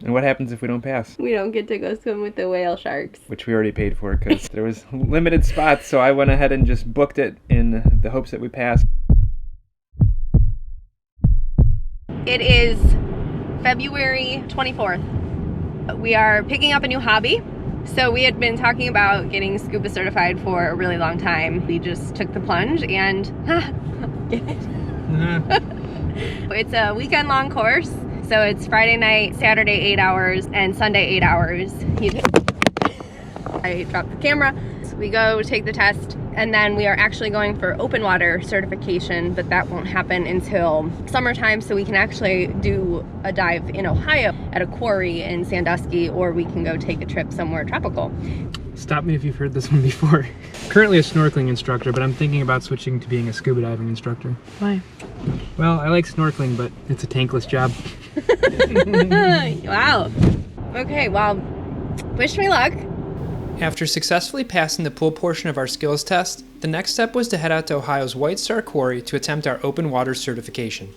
And what happens if we don't pass? We don't get to go swim with the whale sharks. Which we already paid for because there was limited spots, so I went ahead and just booked it in the hopes that we pass. It is February 24th. We are picking up a new hobby. So we had been talking about getting scuba certified for a really long time. We just took the plunge and get it. It's a weekend-long course. So it's Friday night, Saturday 8 hours, and Sunday 8 hours. I dropped the camera. So we go take the test, and then we are actually going for open water certification, but that won't happen until summertime, so we can actually do a dive in Ohio at a quarry in Sandusky, or we can go take a trip somewhere tropical. Stop me if you've heard this one before. Currently a snorkeling instructor, but I'm thinking about switching to being a scuba diving instructor. Why? Well, I like snorkeling, but it's a tankless job. Wow. Okay, well, wish me luck. After successfully passing the pool portion of our skills test, the next step was to head out to Ohio's White Star Quarry to attempt our open water certification.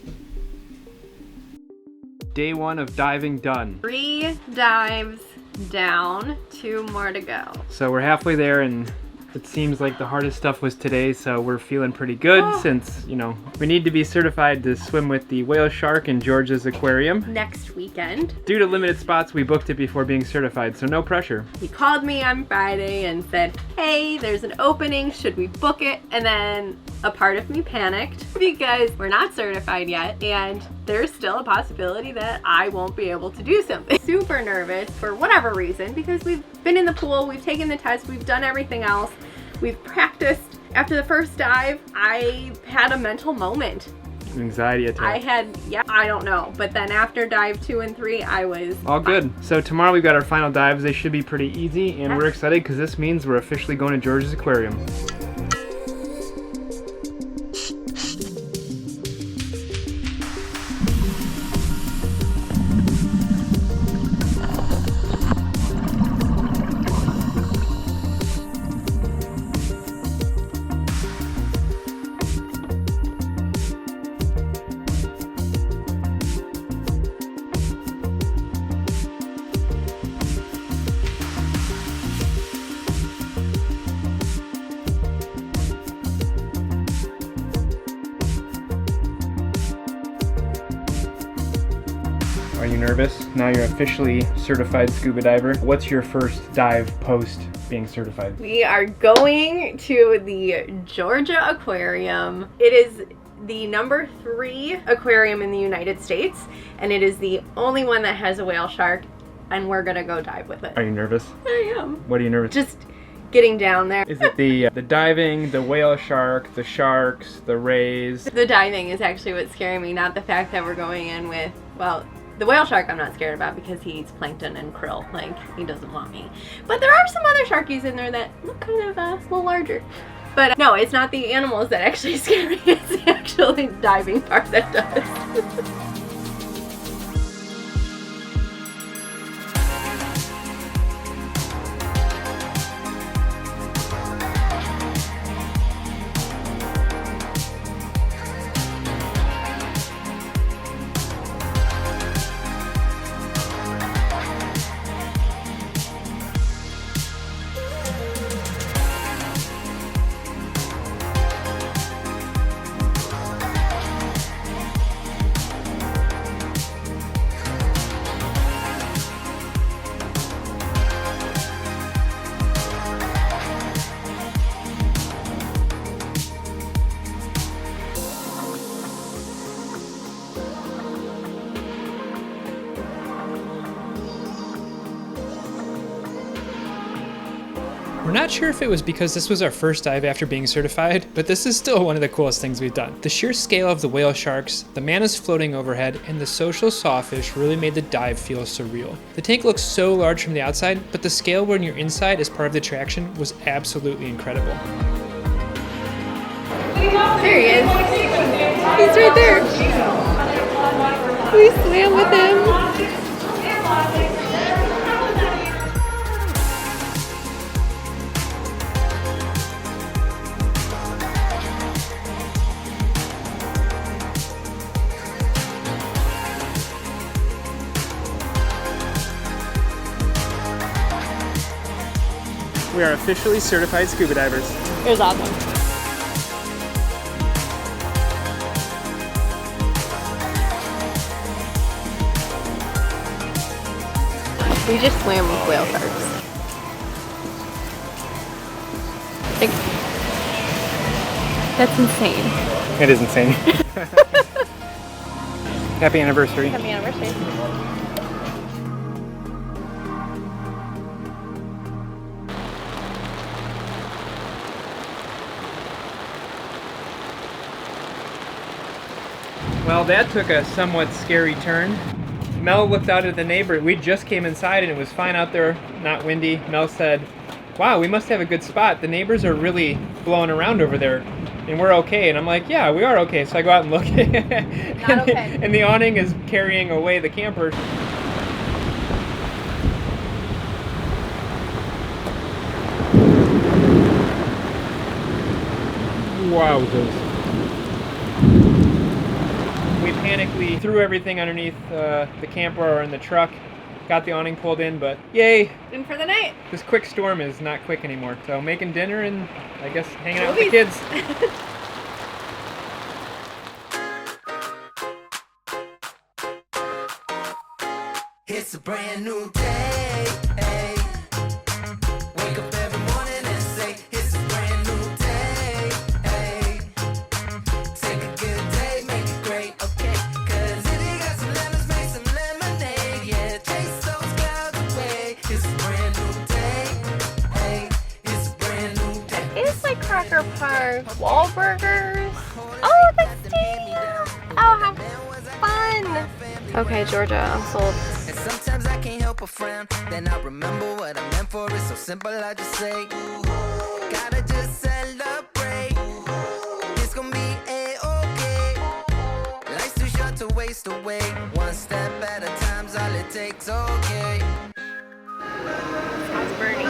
Day 1 of diving done. 3 dives down, 2 more to go. So we're halfway there, and it seems like the hardest stuff was today, so we're feeling pretty good since, you know, we need to be certified to swim with the whale shark in Georgia's Aquarium. Next weekend. Due to limited spots, we booked it before being certified, so no pressure. He called me on Friday and said, hey, there's an opening, should we book it? And then a part of me panicked because we're not certified yet, and there's still a possibility that I won't be able to do something. Super nervous for whatever reason, because we've been in the pool, we've taken the test, we've done everything else, we've practiced. After the first dive, I had a mental moment. Anxiety attack. I don't know. But then after dive 2 and 3, I was all good. So tomorrow we've got our final dives. They should be pretty easy, and we're excited because this means we're officially going to Georgia's Aquarium. Are you nervous? Now you're officially certified scuba diver. What's your first dive post being certified? We are going to the Georgia Aquarium. It is the number 3 aquarium in the United States, and it is the only one that has a whale shark, and we're gonna go dive with it. Are you nervous? I am. What are you nervous? Just getting down there. Is it the diving, the whale shark, the sharks, the rays? The diving is actually what's scaring me, not the fact that we're going in with, well, the whale shark I'm not scared about because he eats plankton and krill, like he doesn't want me. But there are some other sharkies in there that look kind of a little larger. But no, it's not the animals that actually scare me, it's the actual diving part that does. We're not sure if it was because this was our first dive after being certified, but this is still one of the coolest things we've done. The sheer scale of the whale sharks, the mannas floating overhead, and the social sawfish really made the dive feel surreal. The tank looks so large from the outside, but the scale when you're inside as part of the attraction was absolutely incredible. There he is. He's right there. We swam with him. We are officially certified scuba divers. It was awesome. We just swam with whale sharks. Like, that's insane. It is insane. Happy anniversary. Happy anniversary. Well, that took a somewhat scary turn. Mel looked out at the neighbor. We just came inside and it was fine out there, not windy. Mel said, wow, we must have a good spot. The neighbors are really blowing around over there and we're okay. And I'm like, yeah, we are okay. So I go out and look. Not okay. And the awning is carrying away the camper. Wowzers. We panically threw everything underneath the camper or in the truck, got the awning pulled in, but yay! In for the night. This quick storm is not quick anymore. So making dinner and I guess hanging out with the kids. It's a brand new day. Wake up every morning and say it's a brand new day. Take a good day, make it great, okay? 'Cause if you got some lemons, make some lemonade. Yeah, chase those clouds away. It's a brand new day. It's a brand new day. It's like Cracker Park Wahlburgers. Oh, the stadium. Oh, how fun. Okay, Georgia, I'm sold. And sometimes I can't help but frown. Then I remember what I meant for. It's so simple, I just say, gotta just celebrate. It's gonna be A-okay. Life's too short to waste away. One step at a time's all it takes, okay. Smells burning.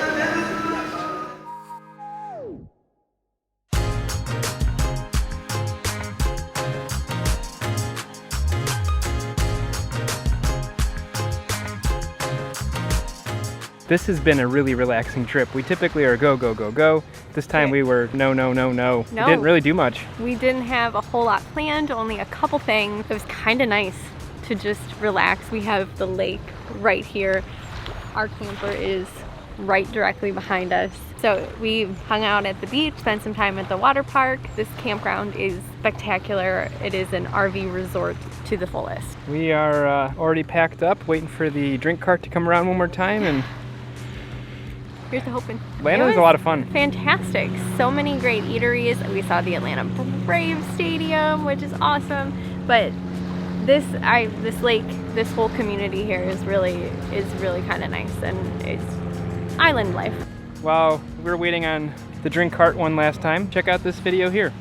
This has been a really relaxing trip. We typically are go, go, go, go. This time we were no, no, no, no. We didn't really do much. We didn't have a whole lot planned, only a couple things. It was kind of nice to just relax. We have the lake right here. Our camper is right directly behind us. So we hung out at the beach, spent some time at the water park. This campground is spectacular. It is an RV resort to the fullest. We are already packed up, waiting for the drink cart to come around one more time, and Here's the hoping. Atlanta was a lot of fun. Fantastic. So many great eateries. We saw the Atlanta Braves Stadium, which is awesome. But this lake, this whole community here is really kind of nice, and it's island life. While we're waiting on the drink cart one last time, check out this video here.